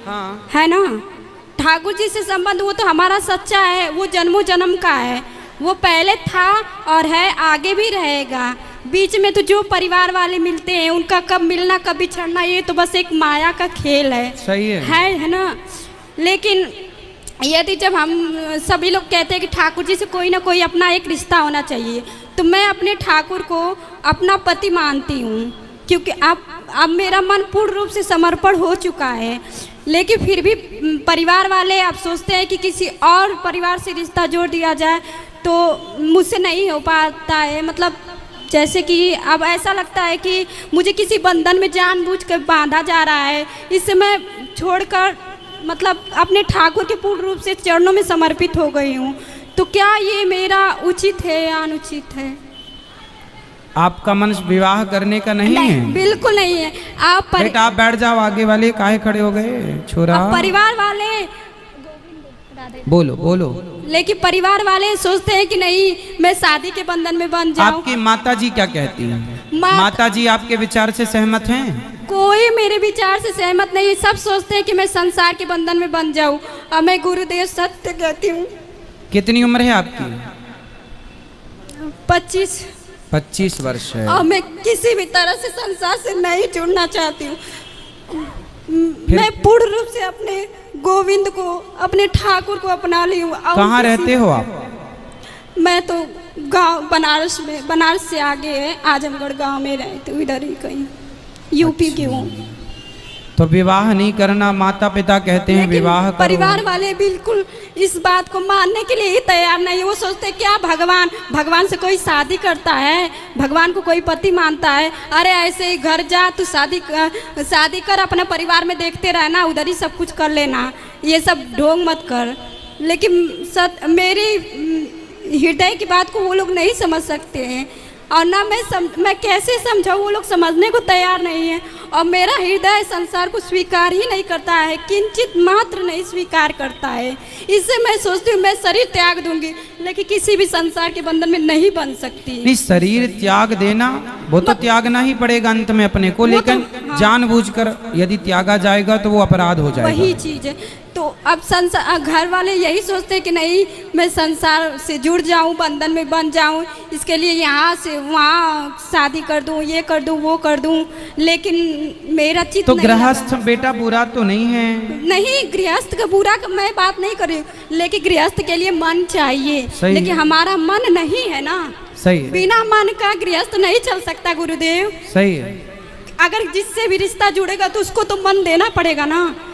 हाँ। है ना। ठाकुर जी से संबंध वो तो हमारा सच्चा है, वो जन्मों जन्म का है, वो पहले था और है, आगे भी रहेगा। बीच में तो जो परिवार वाले मिलते हैं उनका कब मिलना कब बिछड़ना ये तो बस एक माया का खेल है। सही है ना। लेकिन यदि जब हम सभी लोग कहते हैं कि ठाकुर जी से कोई ना कोई अपना एक रिश्ता होना चाहिए, तो मैं अपने ठाकुर को अपना पति मानती हूँ, क्योंकि अब मेरा मन पूर्ण रूप से समर्पण हो चुका है। लेकिन फिर भी परिवार वाले अब सोचते हैं कि किसी और परिवार से रिश्ता जोड़ दिया जाए, तो मुझसे नहीं हो पाता है। मतलब जैसे कि अब ऐसा लगता है कि मुझे किसी बंधन में जानबूझकर बांधा जा रहा है, इससे मैं छोड़कर मतलब अपने ठाकुर के पूर्ण रूप से चरणों में समर्पित हो गई हूँ। तो क्या ये मेरा उचित है या अनुचित है? आपका मन विवाह करने का नहीं है? बिल्कुल नहीं है। बेटा आप बैठ जाओ, आगे वाले काहे खड़े हो गए छोरा? परिवार वाले बोलो बोलो। लेकिन परिवार वाले सोचते हैं कि नहीं मैं शादी के बंधन में बंध जाऊं। आपकी माता जी क्या कहती हैं? माता जी आपके विचार से सहमत हैं? कोई मेरे विचार से सहमत नहीं है। सब सोचते हैं कि मैं संसार के बंधन में बंध जाऊं, और मैं गुरुदेव सत्य कहती हूँ। कितनी उम्र है आपकी? 25 वर्ष है। और मैं किसी भी तरह से संसार से नहीं जुड़ना चाहती हूँ। मैं पूर्ण रूप से अपने गोविंद को, अपने ठाकुर को अपना ली हूँ। कहाँ रहते हो आप? मैं तो गांव बनारस में, बनारस से आगे है आजमगढ़ गांव में रहती हूँ, इधर ही कहीं यूपी की हूँ। तो विवाह नहीं करना माता पिता कहते हैं, विवाह करो। परिवार वाले बिल्कुल इस बात को मानने के लिए ही तैयार नहीं है। वो सोचते हैं क्या भगवान से कोई शादी करता है, भगवान को कोई पति मानता है? अरे ऐसे ही घर जा, तू शादी कर, अपने परिवार में देखते रहना, उधर ही सब कुछ कर लेना, ये सब ढोंग मत कर। लेकिन मेरी हृदय की बात को वो लोग नहीं समझ सकते हैं, और ना मैं कैसे समझाऊँ, वो लोग समझने को तैयार नहीं है। और मेरा हृदय संसार को स्वीकार ही नहीं करता है, किंचित मात्र नहीं स्वीकार करता है। इससे मैं सोचती हूँ मैं शरीर त्याग दूंगी, लेकिन किसी भी संसार के बंधन में नहीं बन सकती। नहीं, शरीर त्याग देना वो तो त्यागना ही पड़ेगा अंत में अपने को, लेकिन हाँ। जानबूझकर यदि त्यागा जाएगा तो वो अपराध हो जाएगा। वही चीज है। तो अब संसार घर वाले यही सोचते हैं कि नहीं मैं संसार से जुड़ जाऊं, बंधन में बन जाऊं, इसके लिए यहाँ से वहाँ शादी कर दूं, ये कर दूं, वो कर दूं। लेकिन मेरा चित्त तो गृहस्थ बेटा बुरा तो नहीं है? नहीं, गृहस्थ का बुरा का मैं बात नहीं कर रही, लेकिन गृहस्थ के लिए मन चाहिए, लेकिन हमारा मन नहीं है ना। सही। बिना मन का गृहस्थ नहीं चल सकता गुरुदेव। सही है। अगर जिससे भी रिश्ता जुड़ेगा तो उसको तो मन देना पड़ेगा ना।